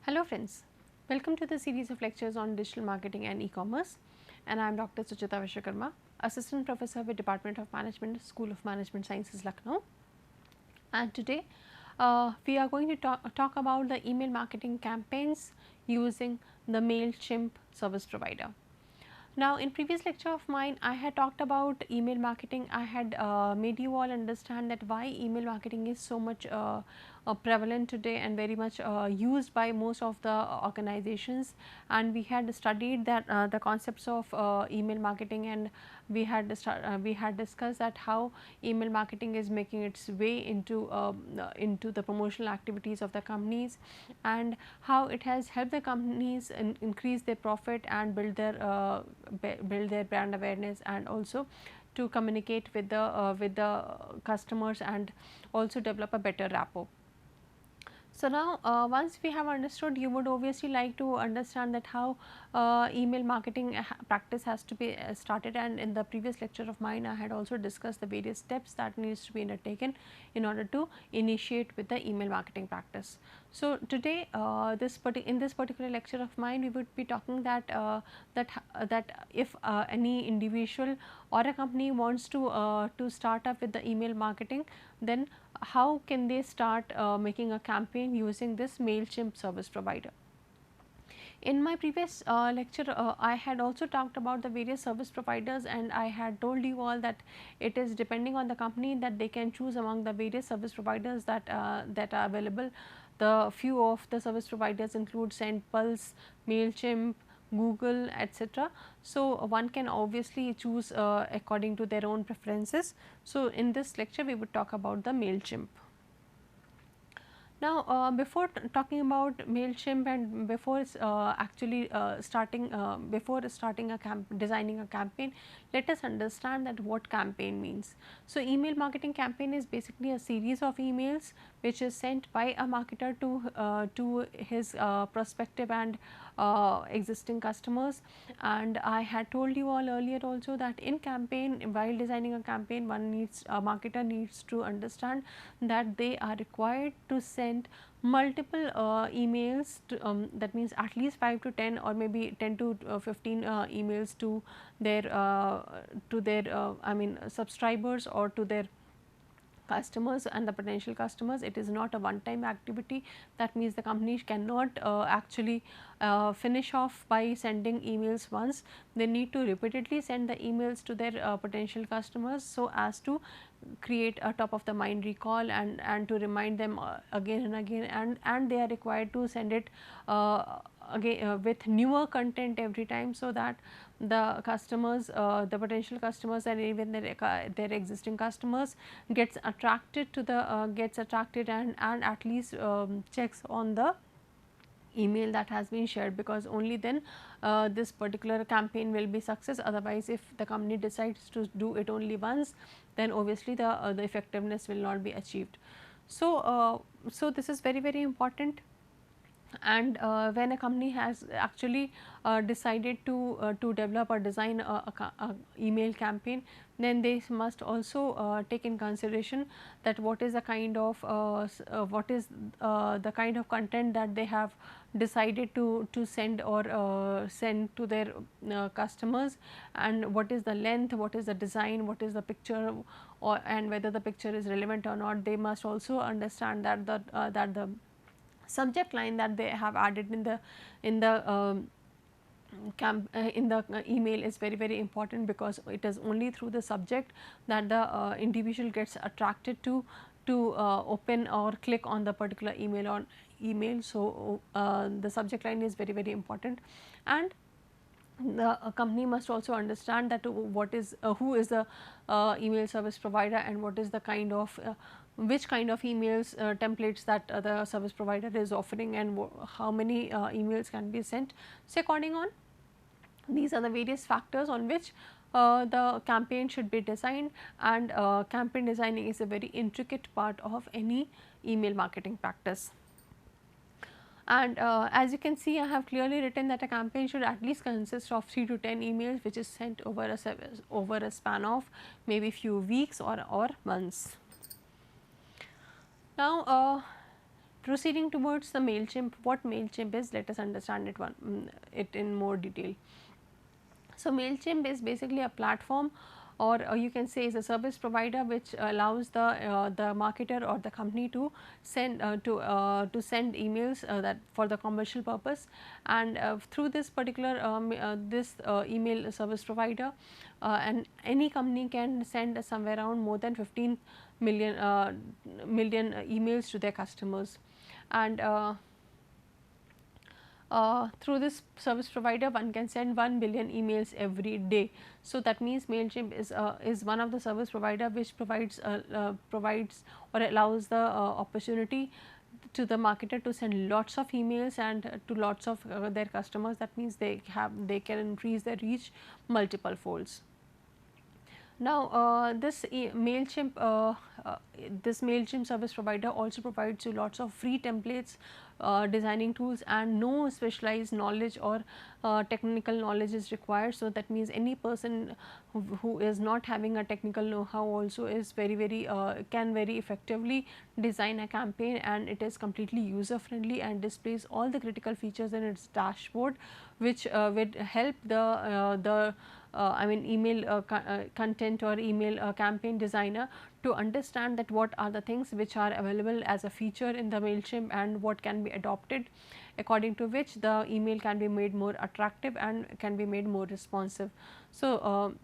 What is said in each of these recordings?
Hello friends, welcome to the series of lectures on digital marketing and e-commerce, and I am Dr. Suchita Vishwakarma, Assistant Professor with Department of Management, School of Management Sciences, Lucknow. And today we are going to talk about the email marketing campaigns using the Mailchimp service provider. Now, in previous lecture of mine, I had talked about email marketing. I had made you all understand that why email marketing is so much prevalent today and very much used by most of the organizations. And we had studied that the concepts of email marketing, and we had discussed that how email marketing is making its way into the promotional activities of the companies, and how it has helped the companies increase their profit and build their brand awareness, and also to communicate with the customers and also develop a better rapport. So, now once we have understood, you would obviously like to understand that how email marketing practice has to be started, and in the previous lecture of mine I had also discussed the various steps that needs to be undertaken in order to initiate with the email marketing practice. So, today in this particular lecture of mine we would be talking that if any individual or a company wants to start up with the email marketing, then how can they start making a campaign using this Mailchimp service provider. In my previous lecture, I had also talked about the various service providers, and I had told you all that it is depending on the company that they can choose among the various service providers that are available. The few of the service providers include SendPulse, Mailchimp, Google, etc. So, one can obviously choose according to their own preferences. So, in this lecture we would talk about the Mailchimp. Now, before talking about Mailchimp and before starting designing a campaign, let us understand that what campaign means. So, email marketing campaign is basically a series of emails which is sent by a marketer to his prospective and existing customers. And I had told you all earlier also that in campaign, while designing a campaign, a marketer needs to understand that they are required to send multiple emails to, that means at least 5 to 10 or maybe 10 to 15 emails to their subscribers or to their customers and the potential customers. It is not a one time activity. That means the company cannot actually finish off by sending emails once. They need to repeatedly send the emails to their potential customers, so as to create a top of the mind recall and to remind them again and again, and they are required to send it again with newer content every time, so that the customers, the potential customers and even their existing customers gets attracted to the and at least checks on the email that has been shared, because only then this particular campaign will be success. Otherwise, if the company decides to do it only once, then obviously the effectiveness will not be achieved. So, so this is very important. And when a company has actually decided to develop or design a email campaign, then they must also take in consideration that what is the kind of the kind of content that they have decided to send or send to their customers, and what is the length, what is the design, what is the picture, or and whether the picture is relevant or not. They must also understand that the subject line that they have added in the email is very important, because it is only through the subject that the individual gets attracted to open or click on the particular email. So, the subject line is very important, and the company must also understand that what is who is the email service provider, and what is the kind of which kind of emails templates that the service provider is offering, and how many emails can be sent. So, according on these are the various factors on which the campaign should be designed, and campaign designing is a very intricate part of any email marketing practice. And as you can see, I have clearly written that a campaign should at least consist of 3 to 10 emails, which is sent over a span of maybe few weeks or months. Now, Proceeding towards the Mailchimp, what Mailchimp is, let us understand it in more detail. So, Mailchimp is basically a platform, or you can say is a service provider which allows the marketer or the company to send to send emails that for the commercial purpose. And through this particular email service provider, and any company can send somewhere around more than 15 million emails to their customers. And through this service provider, one can send 1 billion emails every day. So, that means Mailchimp is one of the service provider which provides or allows the opportunity to the marketer to send lots of emails and to lots of their customers. That means they can increase their reach multiple folds. Now, this Mailchimp service provider also provides you lots of free templates, designing tools, and no specialized knowledge or technical knowledge is required. So, that means any person who is not having a technical know-how also is can very effectively design a campaign, and it is completely user friendly and displays all the critical features in its dashboard, which would help email content or email campaign designer to understand that what are the things which are available as a feature in the Mailchimp and what can be adopted, according to which the email can be made more attractive and can be made more responsive. So,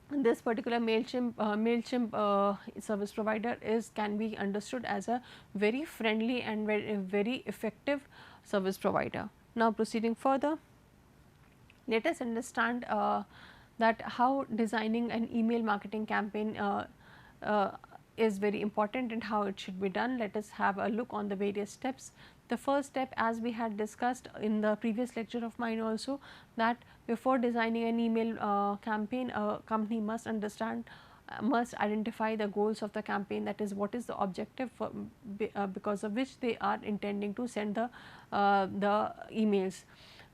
this particular Mailchimp service provider can be understood as a very friendly and very effective service provider. Now, proceeding further, let us understand that how designing an email marketing campaign is very important and how it should be done. Let us have a look on the various steps. The first step, as we had discussed in the previous lecture of mine also, that before designing an email campaign, a company must understand, must identify the goals of the campaign, that is what is the objective because of which they are intending to send the emails.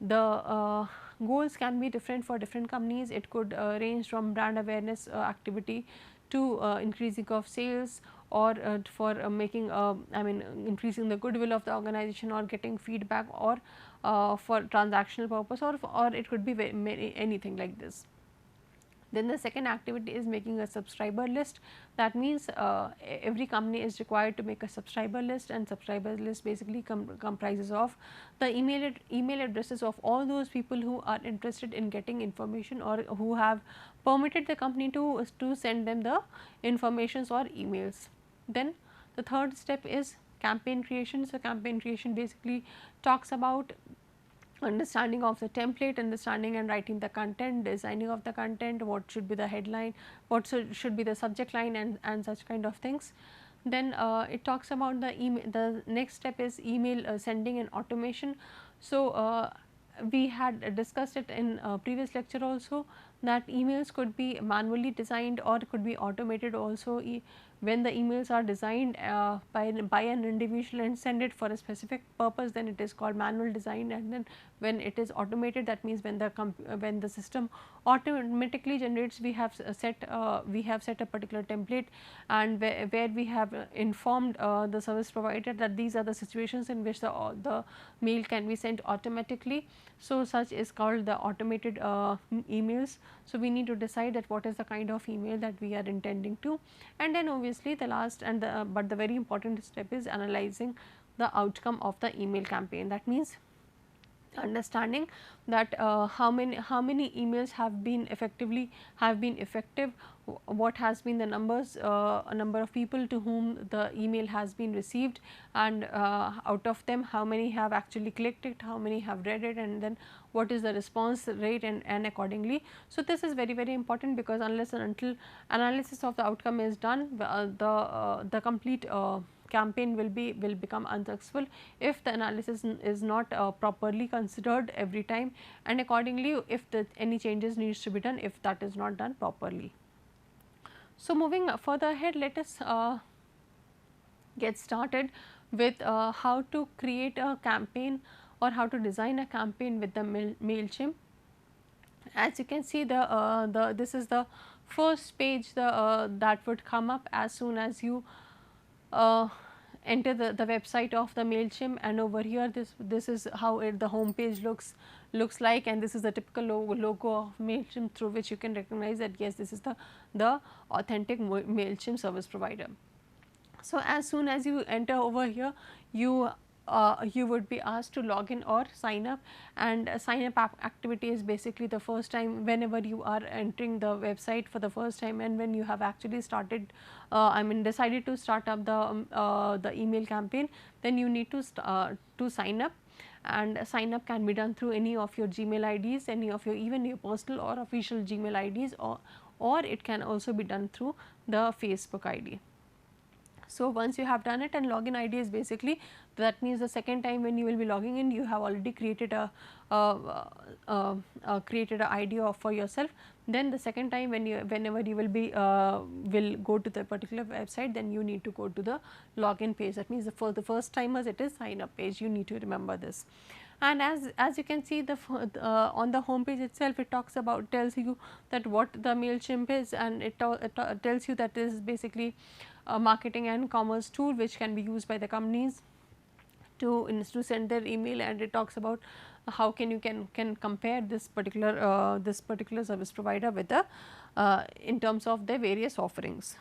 The goals can be different for different companies. It could range from brand awareness activity to increasing of sales, or for making increasing the goodwill of the organization, or getting feedback, or for transactional purpose, or it could be anything like this. Then the second activity is making a subscriber list. That means every company is required to make a subscriber list, and subscriber list basically comprises of the email addresses of all those people who are interested in getting information or who have permitted the company to send them the informations or emails. Then the third step is campaign creation. So, campaign creation basically talks about understanding of the template, understanding and writing the content, designing of the content, what should be the headline, what should be the subject line, and such kind of things. Then it talks about the email. The next step is email sending and automation. So, we had discussed it in previous lecture also, that emails could be manually designed or could be automated also. When the emails are designed by an individual and send it for a specific purpose, then it is called manual design. And then when it is automated, that means when the system automatically generates, we have set a particular template, and where we have informed the service provider that these are the situations in which the mail can be sent automatically. So, such is called the automated emails. So, we need to decide that what is the kind of email that we are intending to, and then obviously the last and but the very important step is analyzing the outcome of the email campaign. That means understanding that how many emails have been effective, what has been the number of people to whom the email has been received, and out of them how many have actually clicked it, how many have read it, and then what is the response rate, and accordingly. So, this is very important, because unless and until analysis of the outcome is done, the complete campaign will become unsuccessful if the analysis is not properly considered every time, and accordingly if any changes needs to be done if that is not done properly. So, moving further ahead, let us get started with how to create a campaign or how to design a campaign with the Mailchimp. As you can see, this is the first page that would come up as soon as you enter the website of the Mailchimp, and over here this is how the home page looks like, and this is the typical logo of Mailchimp, through which you can recognize that yes, this is the authentic Mailchimp service provider. So, as soon as you enter over here, you would be asked to log in or sign up, and sign up activity is basically the first time whenever you are entering the website for the first time, and when you have actually started decided to start up the email campaign, then you need to sign up. And sign up can be done through any of your Gmail IDs, any of your even your personal or official Gmail IDs, or it can also be done through the Facebook ID. So, once you have done it, and login ID is basically, that means the second time when you will be logging in, you have already created a ID for yourself. Then the second time whenever you will be will go to the particular website, then you need to go to the login page. That means for the first timers, it is sign up page. You need to remember this. And as you can see, on the home page itself, it tells you that what the Mailchimp is, and it tells you that this is basically a marketing and commerce tool which can be used by the companies to send their email, and it talks about how you can compare this particular service provider with the in terms of their various offerings.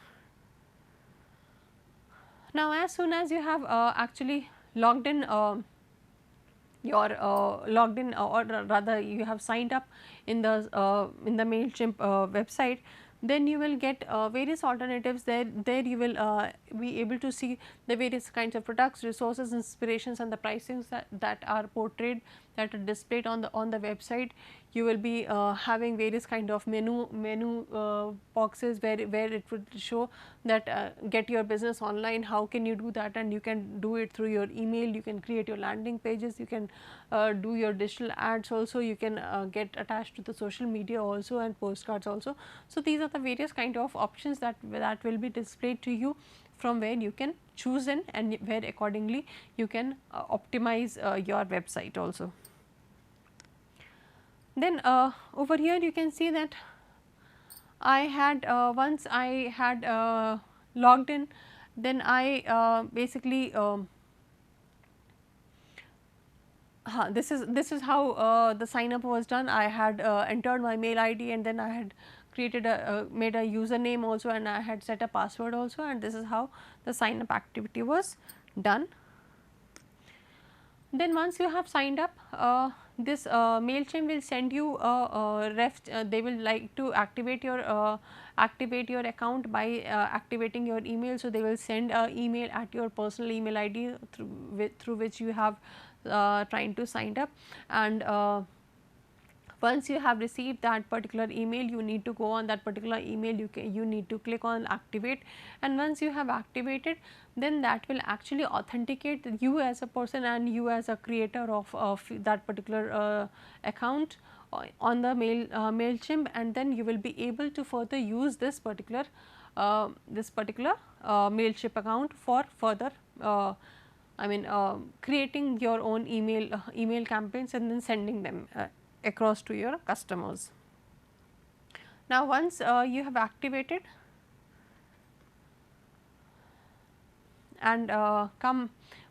Now, as soon as you have actually logged in, or rather you have signed up in the Mailchimp website, then you will get various alternatives. There you will be able to see the various kinds of products, resources, inspirations, and the pricings that are portrayed, that are displayed on the website. You will be having various kind of menu boxes where it would show that get your business online, how can you do that, and you can do it through your email. You can create your landing pages, you can do your digital ads also, you can get attached to the social media also, and postcards also. So, these are the various kind of options that will be displayed to you, from where you can choose in, and where accordingly you can optimize your website also. Then over here you can see that I had once I had logged in, then I basically this is how the sign up was done. I had entered my mail ID, and then I had created made a username also, and I had set a password also, and this is how the sign up activity was done. Then once you have signed up, this Mailchimp will send you they will like to activate your account by activating your email. So, they will send an email at your personal email ID through which you have trying to sign up, and once you have received that particular email, you need to go on that particular email, you need to click on activate, and once you have activated, then that will actually authenticate you as a person and you as a creator of that particular account on the Mailchimp, and then you will be able to further use this particular Mailchimp account for further creating your own email campaigns and then sending them across to your customers. Now, once you have activated and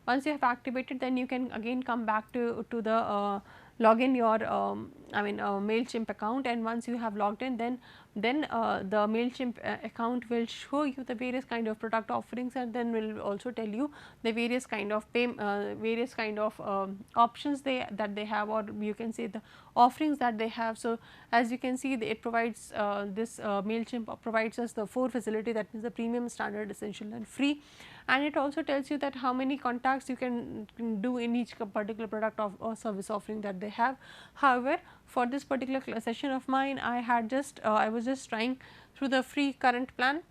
once you have activated, then you can again come back to the log in your Mailchimp account, and once you have logged in, then the Mailchimp account will show you the various kind of product offerings, and then will also tell you the various kind of options that they have, or you can say the offerings that they have. So, as you can see, it provides this Mailchimp provides us the 4 facility, that is the premium, standard, essential, and free, and it also tells you that how many contacts you can do in each particular product or service offering that they have. However, for this particular session of mine, I was just trying through the free current plan,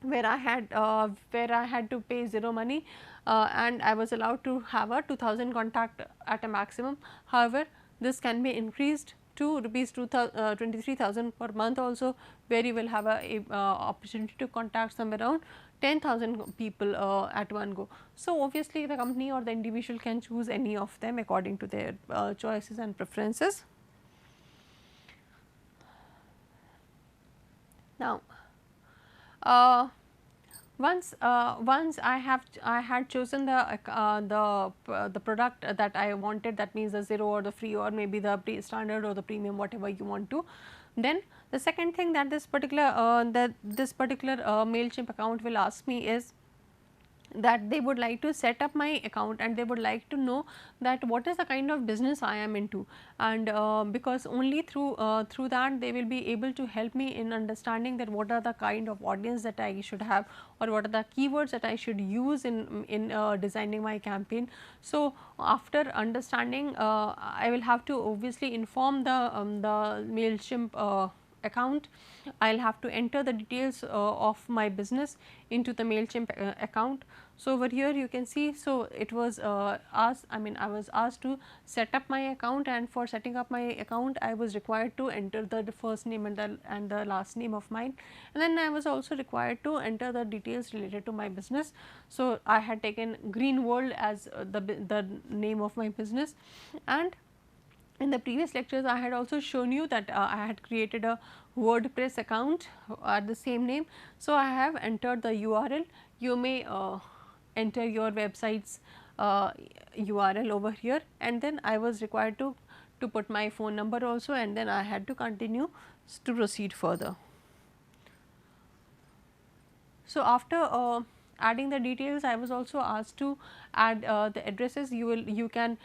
where I had to pay 0 money, and I was allowed to have a 2000 contact at a maximum. However, this can be increased to rupees 23,000 per month also, where you will have a opportunity to contact somewhere around 10,000 people at one go. So, obviously, the company or the individual can choose any of them according to their choices and preferences. Now, Once I had chosen the product that I wanted, that means the 0 or the free or maybe the standard or the premium, whatever you want to, then the second thing that this particular Mailchimp account will ask me is that they would like to set up my account and they would like to know that what is the kind of business I am into, and because only through that they will be able to help me in understanding that what are the kind of audience that I should have, or what are the keywords that I should use in designing my campaign. So, after understanding, I will have to obviously inform the Mailchimp account. I will have to enter the details of my business into the Mailchimp account. So, over here you can see, so it was asked, I mean I was asked to set up my account, and for setting up my account I was required to enter the first name and the last name of mine, and then I was also required to enter the details related to my business. So, I had taken Green World as the name of my business, and in the previous lectures I had also shown you that I had created a WordPress account at the same name. So, I have entered the URL. You may enter your website's URL over here, and then I was required to put my phone number also, and then I had to continue to proceed further. So, after adding the details, I was also asked to add the addresses. You can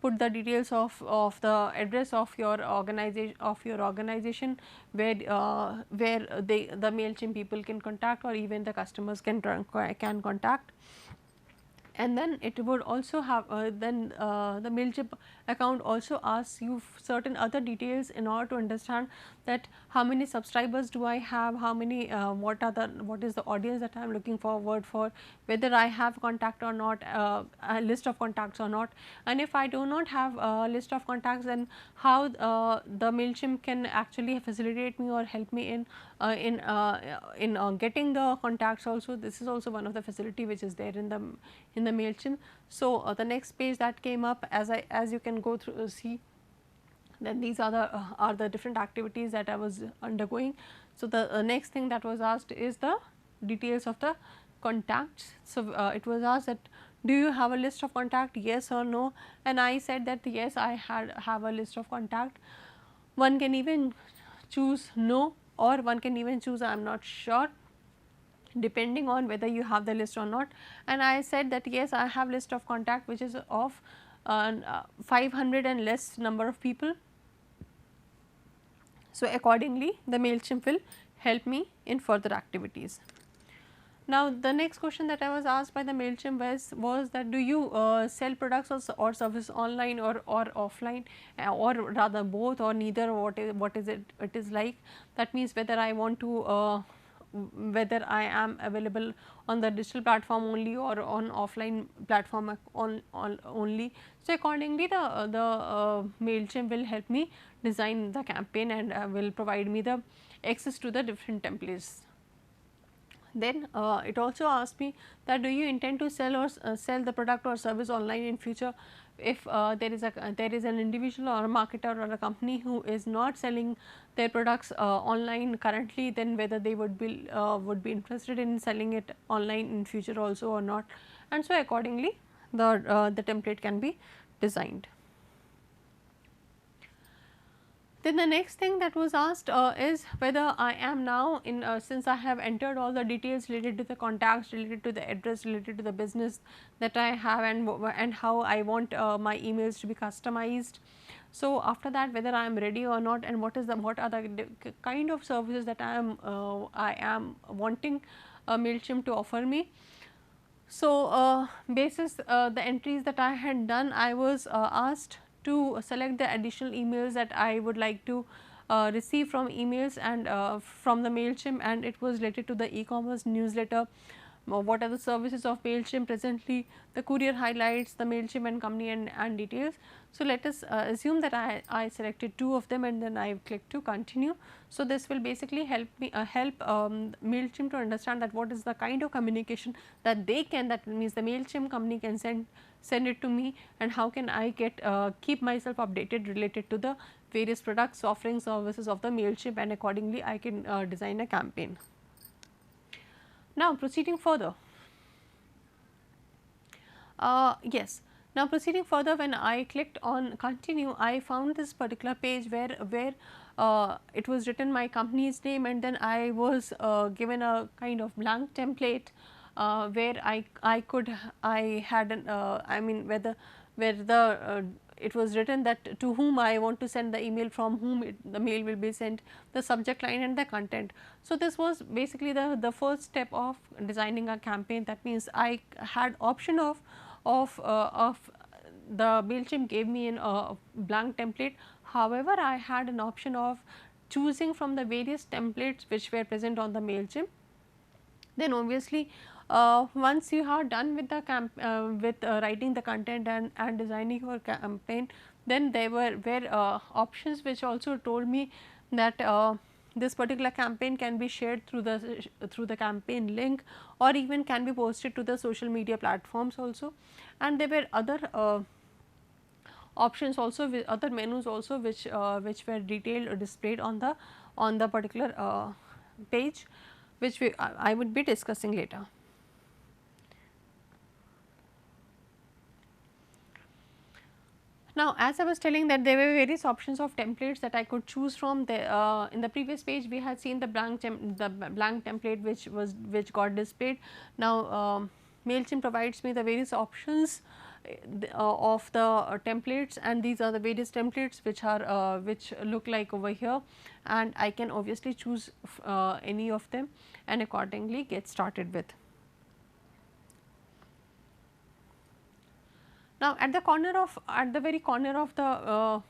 put the details of the address of your organization where the Mailchimp people can contact, or even the customers can contact. And then it would also have the Mailchimp account also asks you certain other details in order to understand that how many subscribers do I have, how many what is the audience that I am looking forward for, whether I have contact or not, a list of contacts or not, and if I do not have a list of contacts, then how the Mailchimp can actually facilitate me or help me in getting the contacts also. This is also one of the facility which is there in the Mailchimp. So, the next page that came up, as you can go through see, then these are the different activities that I was undergoing. So, the next thing that was asked is the details of the contacts. So, it was asked that do you have a list of contact, yes or no, and I said that yes, I have a list of contact. One can even choose no, or one can even choose I am not sure, depending on whether you have the list or not. And I said that yes, I have list of contact which is of 500 and less number of people. So, accordingly the Mailchimp will help me in further activities. Now, the next question that I was asked by the Mailchimp was that do you sell products or service online or offline, or rather both or neither, what is it is like. That means whether I want to whether I am available on the digital platform only or on offline platform only. So, accordingly the Mailchimp will help me design the campaign and will provide me the access to the different templates. Then it also asked me that do you intend to sell or sell the product or service online in future. If there is an individual or a marketer or a company who is not selling their products online currently, then whether they would be interested in selling it online in future also or not, and so accordingly the template can be designed. Then the next thing that was asked is whether I am now in since I have entered all the details related to the contacts, related to the address, related to the business that I have, and how I want my emails to be customized. So, after that whether I am ready or not, and what are the kind of services that I am wanting Mailchimp to offer me. So, basis the entries that I had done, I was asked to select the additional emails that I would like to receive from emails and from the Mailchimp, and it was related to the e-commerce newsletter. What are the services of Mailchimp presently, the courier highlights, the Mailchimp and company and details. So, let us assume that I selected 2 of them and then I click to continue. So, this will basically help me Mailchimp to understand that what is the kind of communication that they can, that means the Mailchimp company can send it to me, and how can I get keep myself updated related to the various products, offerings, services of the Mailchimp, and accordingly I can design a campaign. Now proceeding further, yes. Now proceeding further, when I clicked on continue, I found this particular page where it was written my company's name, and then I was given a kind of blank template where I had an I mean where the it was written that to whom I want to send the email, from whom the mail will be sent, the subject line and the content. So this was basically the first step of designing a campaign. That means I had option of the Mailchimp gave me a blank template. However, I had an option of choosing from the various templates which were present on the Mailchimp. Then obviously, once you are done with the writing the content and designing your campaign, then there were options which also told me that this particular campaign can be shared through the campaign link, or even can be posted to the social media platforms also. And there were other options also, other menus also, which were detailed or displayed on the particular page, which I would be discussing later. Now, as I was telling that there were various options of templates that I could choose from. In the previous page, we had seen the blank template which got displayed. Now, Mailchimp provides me the various options of the templates, and these are the various templates which look like over here, and I can obviously choose any of them and accordingly get started with. Now, at the very corner of the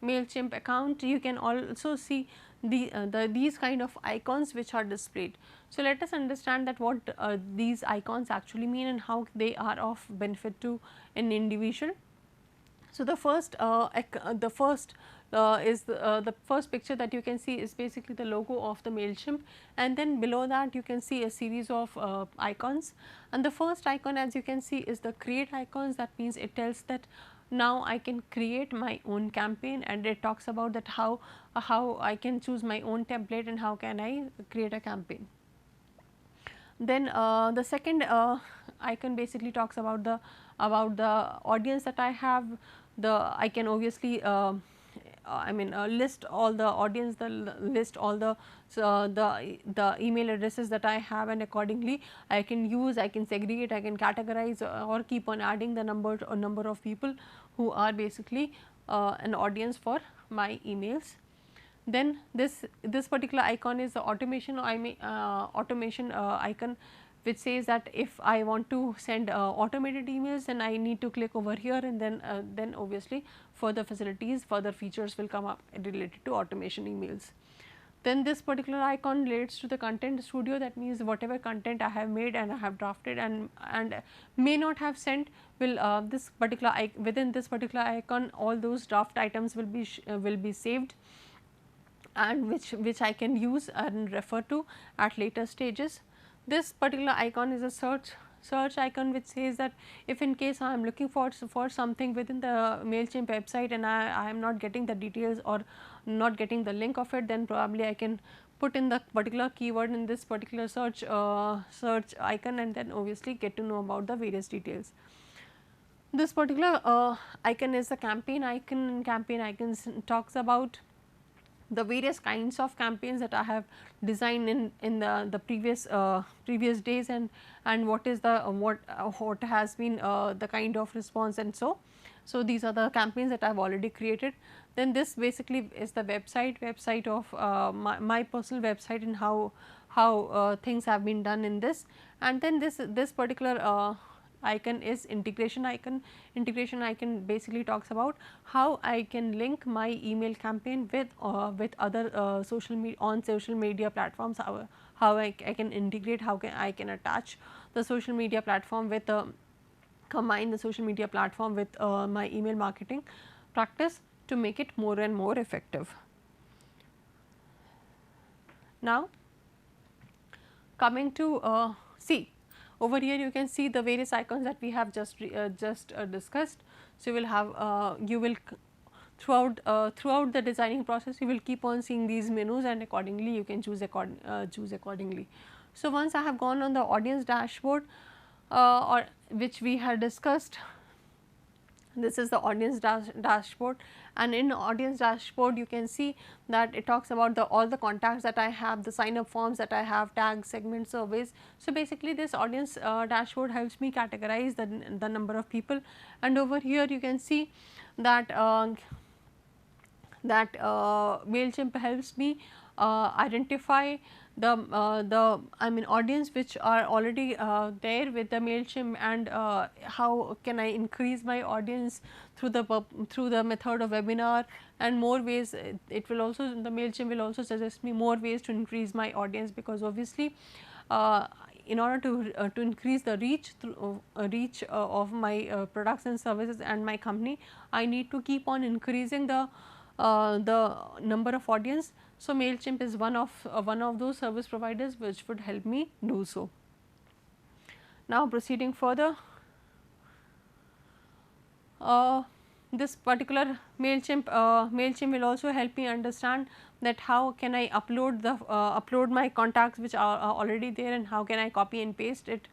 Mailchimp account, you can also see these kind of icons which are displayed. So, let us understand that what these icons actually mean and how they are of benefit to an individual. So, the first is the first picture that you can see is basically the logo of the Mailchimp, and then below that you can see a series of icons, and the first icon, as you can see, is the create icons. That means it tells that now I can create my own campaign, and it talks about that how I can choose my own template and how can I create a campaign. Then the second icon basically talks about the audience that I have. I can obviously list all the audience, list all the email addresses that I have, and accordingly I can segregate, I can categorize, or keep on adding the number of people who are basically an audience for my emails. Then this particular icon is the automation icon, which says that if I want to send automated emails, then I need to click over here, and then obviously further facilities, further features will come up related to automation emails. Then this particular icon relates to the content studio. That means whatever content I have made and I have drafted and may not have sent, will within this particular icon, all those draft items will be saved, and which I can use and refer to at later stages. This particular icon is a search icon, which says that if in case I am looking for something within the Mailchimp website and I am not getting the details or not getting the link of it, then probably I can put in the particular keyword in this particular search icon, and then obviously get to know about the various details. This particular icon is the campaign icon. Campaign icons talks about the various kinds of campaigns that I have designed in the previous days, and what is the what has been the kind of response, and so these are the campaigns that I have already created. Then this basically is the website of my personal website, and how things have been done in this. And then this particular icon is integration icon. Integration icon basically talks about how I can link my email campaign with other social media platforms, how I can integrate, how I can attach the social media platform with combine the social media platform with my email marketing practice to make it more and more effective. Now, coming to see. Over here you can see the various icons that we have just discussed. So, you will throughout the designing process, you will keep on seeing these menus, and accordingly you can choose accordingly. So, once I have gone on the audience dashboard or which we had discussed, this is the audience dashboard, and in audience dashboard you can see that it talks about the all the contacts that I have, the sign up forms that I have, tags, segment, surveys. So, basically this audience dashboard helps me categorize the number of people, and over here you can see that Mailchimp helps me identify the I mean audience which are already there with the Mailchimp, and how can I increase my audience through the method of webinar, and more ways. It will also, the Mailchimp will also suggest me more ways to increase my audience, because obviously in order to increase the reach through reach of my products and services and my company, I need to keep on increasing the number of audience. So, Mailchimp is one of those service providers which would help me do so. Now, proceeding further, this particular Mailchimp will also help me understand that how can I upload my contacts which are already there, and how can I copy and paste it.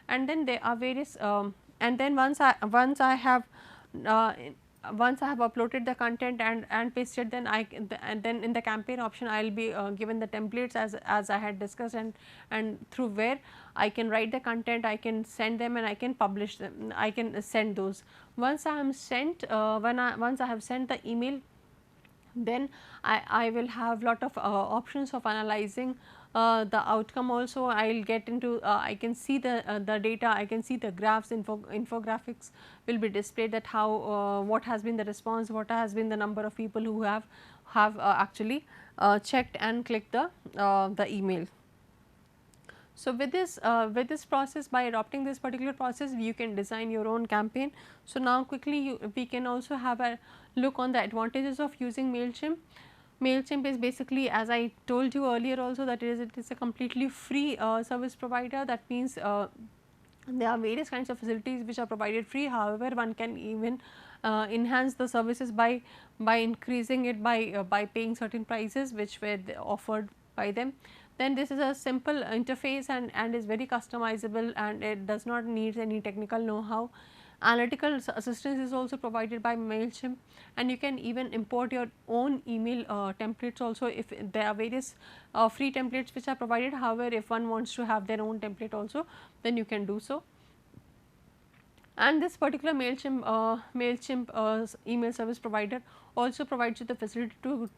And then there are various and then once I have uploaded the content and pasted, then and then in the campaign option I will be given the templates as I had discussed, and through where I can write the content, I can send them, and I can publish them, I can send those. Once I am sent once I have sent the email, then I will have lot of options of analyzing the outcome. Also I will get into I can see the data, I can see the graphs, infographics will be displayed, that how what has been the response, what has been the number of people who have actually checked and clicked the email. So, with this process, by adopting this particular process, you can design your own campaign. So, now quickly we can also have a look on the advantages of using Mailchimp. Mailchimp is basically, as I told you earlier also, that it is a completely free service provider. That means there are various kinds of facilities which are provided free. However, one can even enhance the services by increasing it by paying certain prices which were offered by them. Then this is a simple interface and is very customizable, and it does not need any technical know-how. Analytical assistance is also provided by Mailchimp, and you can even import your own email templates also, if there are various free templates which are provided. However, if one wants to have their own template also, then you can do so. And this particular Mailchimp email service provider also provides you the facility to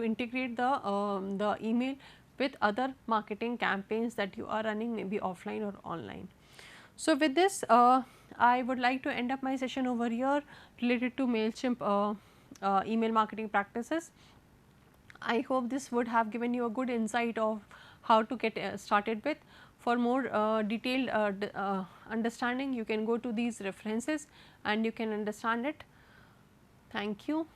integrate the email with other marketing campaigns that you are running, maybe offline or online. So, with this I would like to end up my session over here related to Mailchimp email marketing practices. I hope this would have given you a good insight of how to get started with. For more detailed understanding, you can go to these references and you can understand it. Thank you.